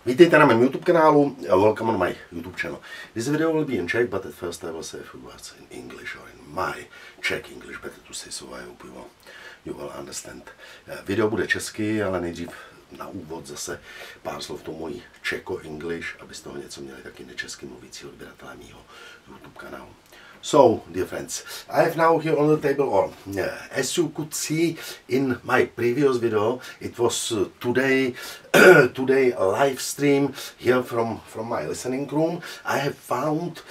Vítejte na mém YouTube kanálu. Welcome on my YouTube channel. This video will be in Czech, but at first I will say a few words in English or in my Czech English, better to say, so I hope you will understand. Video bude česky, ale nejdřív na úvod zase pár slov to můj Czech-English, aby z toho něco měli taky nečesky mluvící odběratelé mýho YouTube kanálu. So, dear friends, I have now here on the table, or as you could see in my previous video, it was today live stream here from my listening room. I have found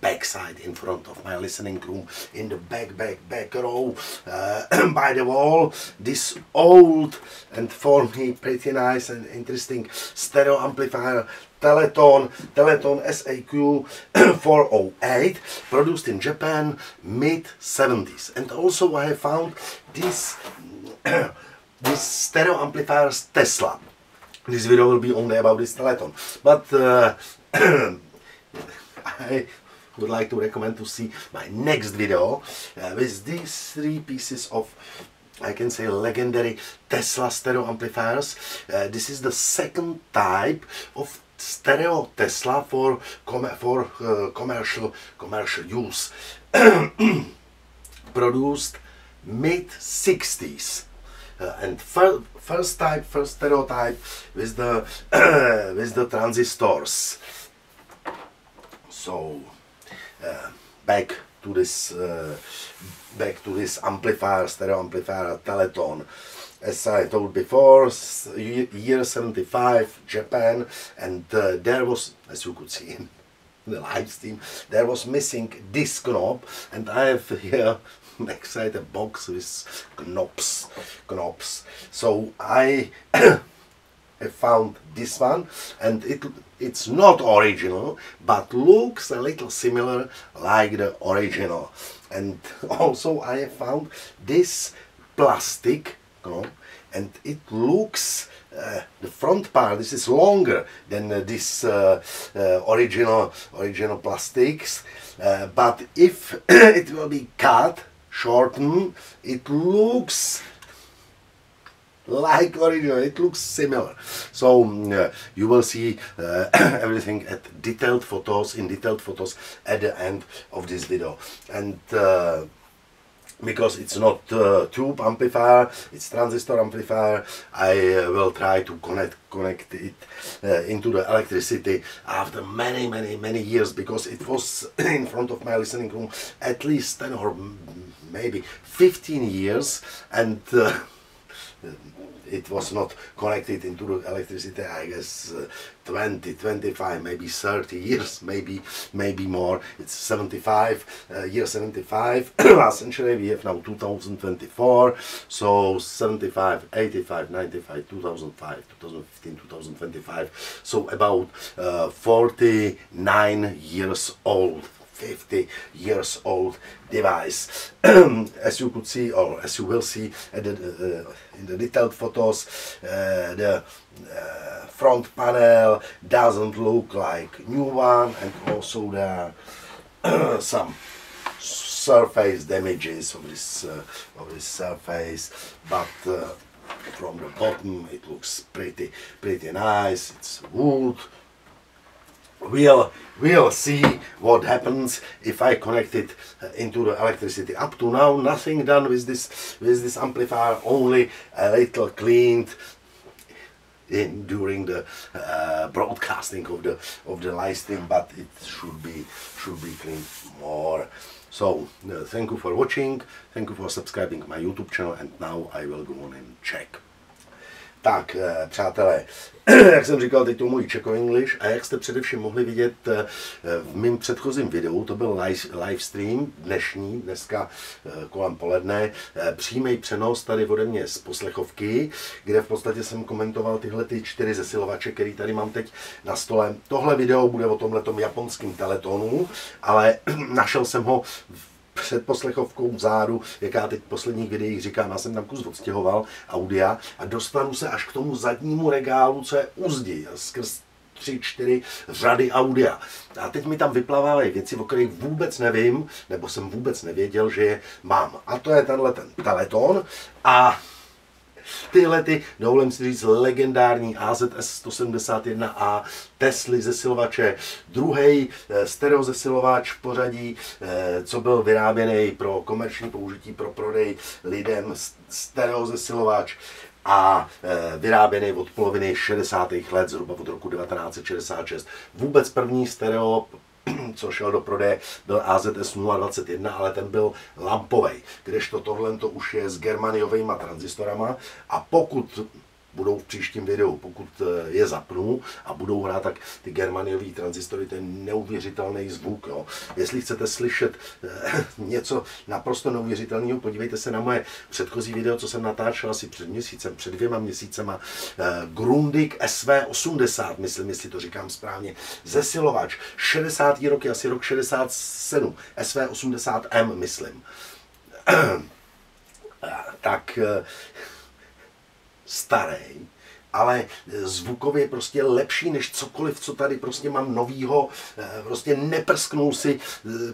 backside in front of my listening room, in the back row by the wall, this old and for me pretty nice and interesting stereo amplifier Teleton SAQ 408, produced in Japan mid-70s. And also I have found this this stereo amplifiers Tesla. This video will be only about this Teleton, but I would like to recommend to see my next video with these three pieces of, I can say, legendary Tesla stereo amplifiers. This is the second type of stereo Tesla for commercial use. Produced mid-60s. And first stereo type with the transistors. So back to this amplifier, stereo amplifier Teleton. As I told before, year 75, Japan, and there was, as you could see in the live stream, there was missing this knob, and I have here inside a box with knobs. So I have found this one, and it's not original, but looks a little similar like the original. And also I have found this plastic knob, and it looks the front part, this is longer than this original plastics, but if it will be cut, shortened, it looks like original, it looks similar. So you will see everything at detailed photos at the end of this video. And because it's not tube amplifier, it's transistor amplifier, I will try to connect it into the electricity after many years, because it was in front of my listening room at least 10 or maybe 15 years, and it was not connected into the electricity, I guess 20, 25, maybe 30 years, maybe more. It's 75, year 75, last century, we have now 2024, so 75, 85, 95, 2005, 2015, 2025, so about 49 years old. 50 years old device. As you could see, or as you will see at in the detailed photos, the front panel doesn't look like new one, and also there are some surface damages of this surface, but from the bottom it looks pretty nice. It's wood. We'll see what happens if I connect it into the electricity. Up to now, nothing done with this amplifier, only a little cleaned during the broadcasting of the live stream, but it should be cleaned more. So thank you for watching, thank you for subscribing my YouTube channel, and now I will go on and check. Tak, přátelé, jak jsem říkal, teď to můj Czech-English, a jak jste především mohli vidět v mém předchozím videu, to byl live stream dneska kolem poledne, přímý přenos tady ode mě z poslechovky, kde v podstatě jsem komentoval tyhle 4 zesilovače, který tady mám teď na stole. Tohle video bude o tomhletom japonském Teletonu, ale našel jsem ho před poslechovkou vzadu, jak já teď v posledních videích říkám, já jsem tam kus odstěhoval audia a dostanu se až k tomu zadnímu regálu, co je u zdi, skrz 3-4 řady audia. A teď mi tam vyplavávají věci, o kterých vůbec nevím, nebo jsem vůbec nevěděl, že je mám. A to je tenhle ten Teleton a Tyhle ty, dovolím si říct, legendární AZS 171A Tesly zesilovače, druhý stereo zesilovač v pořadí, co byl vyráběný pro komerční použití, pro prodej lidem, stereo zesilovač a vyráběný od poloviny 60. let, zhruba od roku 1966. Vůbec první stereo, co šel do prodeje, byl AZS 021, ale ten byl lampovej, kdežto tohle to už je s germaniovými tranzistorama a pokud budou v příštím videu, pokud je zapnu a budou hrát, tak ty germaniové tranzistory, to je neuvěřitelný zvuk. Jo. Jestli chcete slyšet něco naprosto neuvěřitelného, podívejte se na moje předchozí video, co jsem natáčel asi před měsícem, před 2 měsícema. Grundig SV80, myslím, jestli to říkám správně, zesilovač, 60. roky, asi rok 67, SV80M, myslím. Tak starý, ale zvukově prostě lepší než cokoliv, co tady prostě mám novýho, prostě neprsknul si,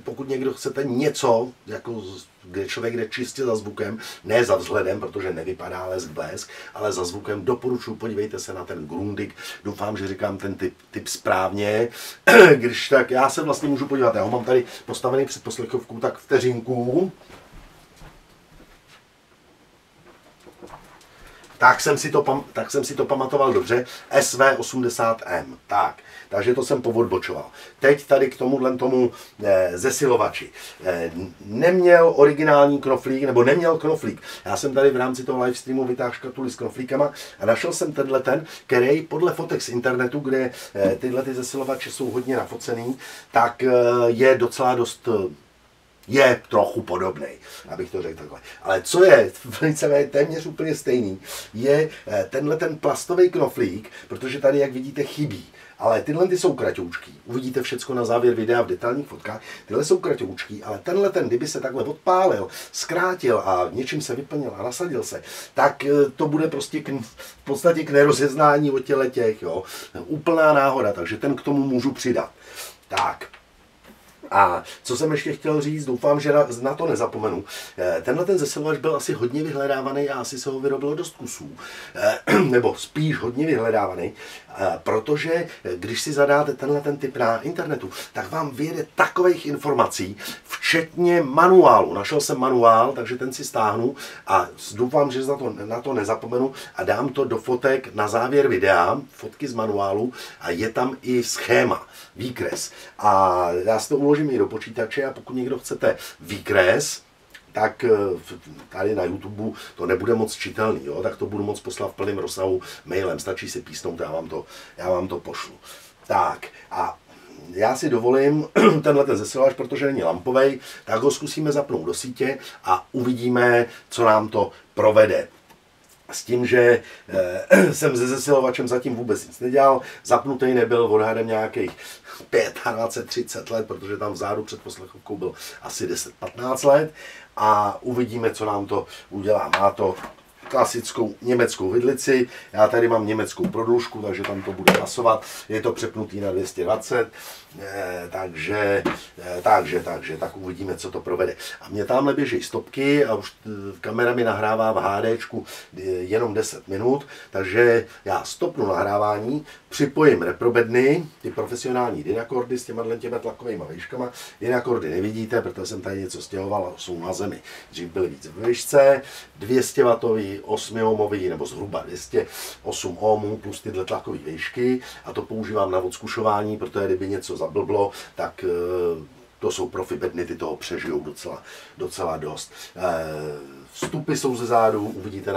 pokud někdo chcete něco, jako kde člověk jde čistě za zvukem, ne za vzhledem, protože nevypadá lesk blesk, ale za zvukem doporučuji, podívejte se na ten Grundig, doufám, že říkám ten typ správně, když tak já se vlastně můžu podívat, já ho mám tady postavený před poslechovkou, tak vteřinku. Tak jsem si to pamatoval dobře, SV80M, takže to jsem poodbočoval. Teď tady k tomu zesilovači. Neměl originální knoflík, nebo neměl knoflík. Já jsem tady v rámci toho livestreamu vytáhl škatuli s knoflíkama a našel jsem ten, který podle fotek z internetu, kde tyhle ty zesilovače jsou hodně nafocený, tak je docela dost... Je trochu podobný, abych to řekl takhle. Ale co je téměř úplně stejný, je tenhle ten plastový knoflík, protože tady, jak vidíte, chybí. Ale tyhle ty jsou kratoučký. Uvidíte všecko na závěr videa v detailních fotkách. Tyhle jsou kratoučký, ale tenhle ten, kdyby se takhle odpálil, zkrátil a něčím se vyplnil a nasadil se, tak to bude prostě v podstatě k nerozeznání o těch, jo. Úplná náhoda, takže ten k tomu můžu přidat. Tak. A co jsem ještě chtěl říct, doufám, že na to nezapomenu. Tenhle ten zesilovač byl asi hodně vyhledávaný a asi se ho vyrobilo dost kusů. Nebo spíš hodně vyhledávaný, protože když si zadáte tenhle ten typ na internetu, tak vám vyjede takových informací, včetně manuálu. Našel jsem manuál, takže ten si stáhnu a doufám, že na to nezapomenu a dám to do fotek na závěr videa, fotky z manuálu a je tam i schéma, výkres. A já si to uložím i do počítače a pokud někdo chcete výkres, tak tady na YouTube to nebude moc čitelný, jo? Tak to budu moc poslat v plném rozsahu mailem, stačí si písnout, já vám to pošlu. Tak a já si dovolím tenhle zesilovač, protože není lampovej, tak ho zkusíme zapnout do sítě a uvidíme, co nám to provede. S tím, že jsem se zesilovačem zatím vůbec nic nedělal, zapnutý nebyl odhadem nějakých 25-30 let, protože tam vzadu před poslechovkou byl asi 10-15 let a uvidíme, co nám to udělá. Má to klasickou německou vidlici, já tady mám německou prodlužku, takže tam to bude pasovat, je to přepnutý na 220, tak uvidíme, co to provede. A mě tamhle běží stopky a už kamera mi nahrává v HDčku jenom 10 minut, takže já stopnu nahrávání, připojím reprobedny, ty profesionální dynakordy s těma tlakovými výškama. Dynakordy nevidíte, protože jsem tady něco stěhoval a jsou na zemi. Dřív byly víc ve výšce, 200 W, 8 ohmový nebo zhruba 208 ohmů plus tyhle tlakové výšky a to používám na odzkušování, protože kdyby něco zablblo, tak to jsou profi bedny, ty toho přežijou docela dost. Vstupy jsou ze zádu, uvidíte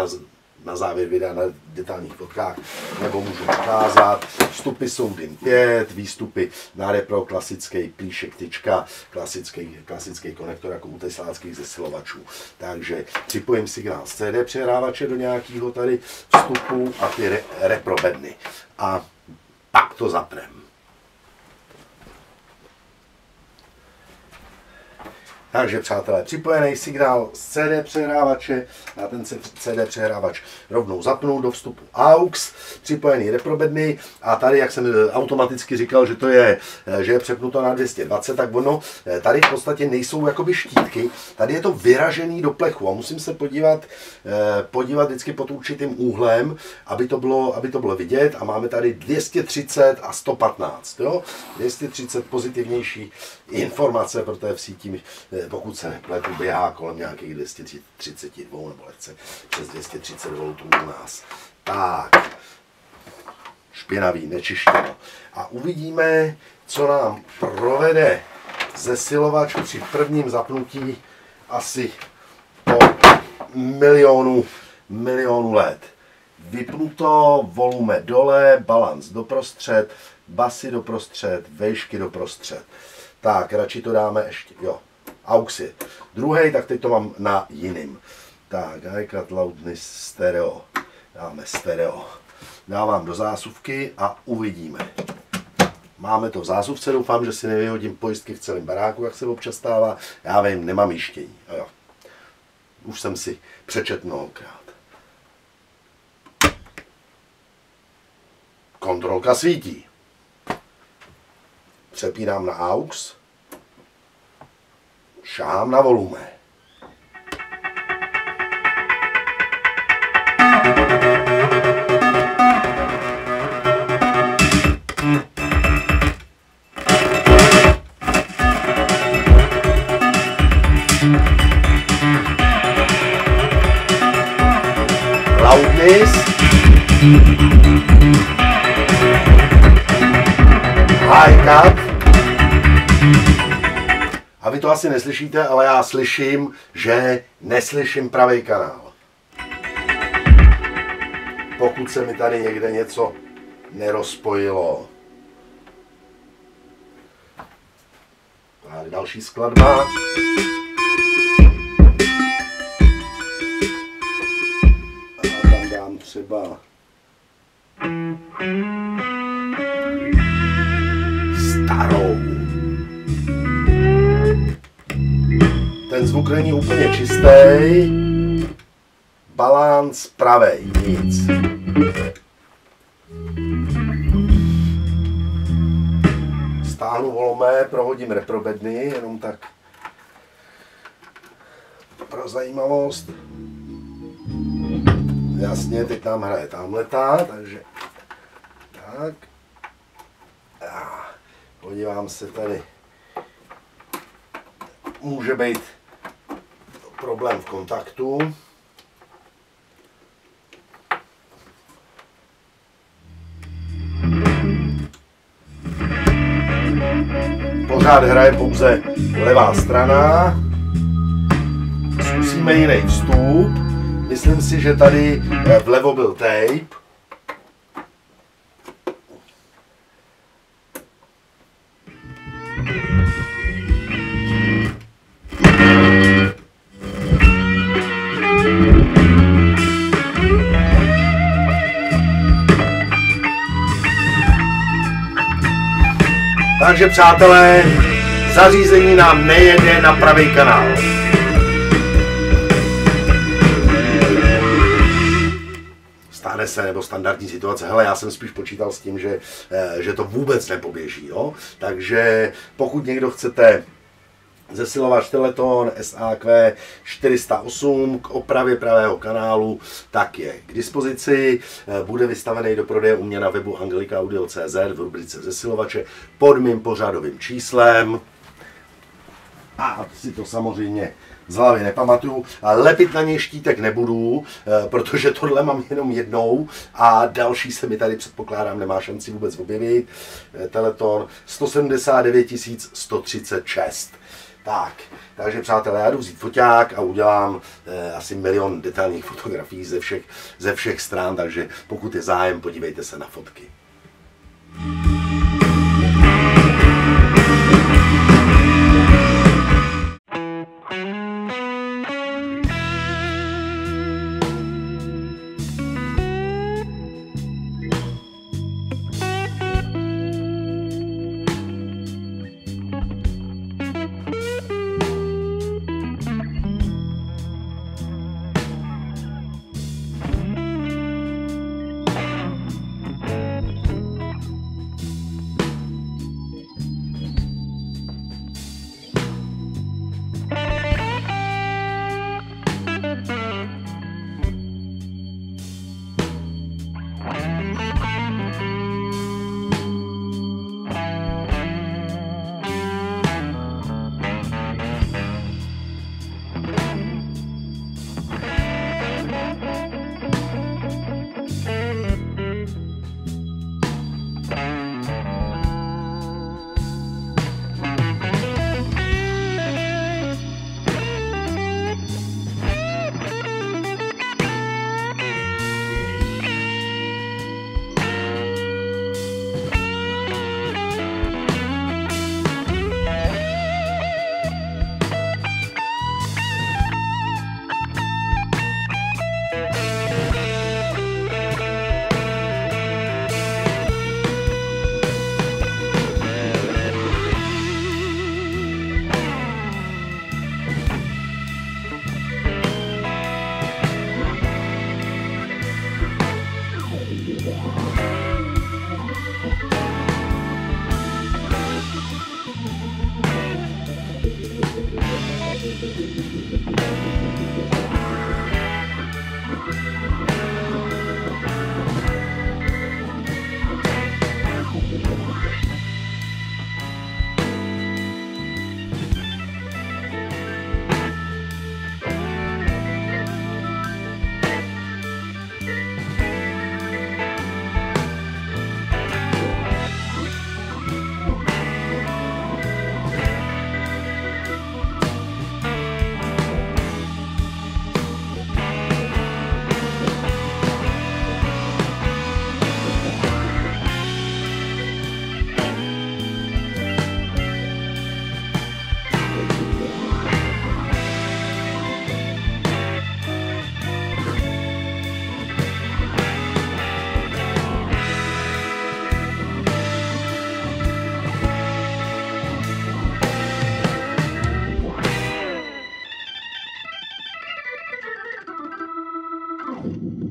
na závěr videa na detailních fotkách, nebo můžu ukázat. Vstupy jsou DIN 5, výstupy na repro, klasický plíšek tyčka, klasický konektor jako u tesláckých zesilovačů. Takže připojím signál z CD přehrávače do nějakého tady vstupu a ty repro bedny. A pak to zapnem. Takže přátelé, připojený signál z CD přehrávače, já ten CD přehrávač rovnou zapnu do vstupu AUX, připojený reprobedny a tady, jak jsem automaticky říkal, že to je, že je přepnuto na 220, tak ono, tady v podstatě nejsou jakoby štítky, tady je to vyražený do plechu a musím se podívat vždycky pod určitým úhlem, aby to bylo vidět a máme tady 230 a 115, jo? 230 pozitivnější informace, protože v síti, pokud se nepletu, běhá kolem nějakých 232 nebo lehce přes 230 V u nás. Tak, špinavý, nečištěno. A uvidíme, co nám provede zesilovač při prvním zapnutí asi po milionu let. Vypnuto, volume dole, balans doprostřed, basy doprostřed, vejšky doprostřed. Tak, radši to dáme ještě, jo, AUX je druhý, tak teď to mám na jiným. Tak, iCut Loudness stereo, dáme stereo. Dávám do zásuvky a uvidíme. Máme to v zásuvce, doufám, že si nevyhodím pojistky v celém baráku, jak se občas stává. Já vím, nemám jištění. A jo. Už jsem si přečetl mnohokrát. Kontrolka svítí. Přepínám na AUX. Šáhám na volume. Loudness. iCut. A vy to asi neslyšíte, ale já slyším, že neslyším pravý kanál. Pokud se mi tady někde něco nerozpojilo. Tak, další skladba. A tam dám třeba starou. Ten zvuk není úplně čistý. Balans pravej, nic. Stáhnu volume, prohodím reprobedny, jenom tak pro zajímavost. Jasně, teď nám hraje tamhleta, takže tak. Podívám se tady. Může být problém v kontaktu. Pořád hraje pouze levá strana. Zkusíme jiný vstup. Myslím si, že tady vlevo byl tape. Takže přátelé, zařízení nám nejede na pravý kanál. Stane se, nebo standardní situace, hele, já jsem spíš počítal s tím, že to vůbec nepoběží, jo? Takže pokud někdo chcete zesilovač Teleton SAQ 408 k opravě pravého kanálu, tak je k dispozici. Bude vystavený do prodeje u mě na webu angelicaudio.cz v rubrice zesilovače pod mým pořadovým číslem. A si to samozřejmě z hlavy nepamatuju. Lepit na něj štítek nebudu, protože tohle mám jenom jednou a další se mi tady, předpokládám, nemá šanci vůbec objevit. Teleton 179 136. Tak, takže přátelé, já jdu vzít foťák a udělám asi 1 000 000 detailních fotografií ze všech stran, takže pokud je zájem, podívejte se na fotky. Bye.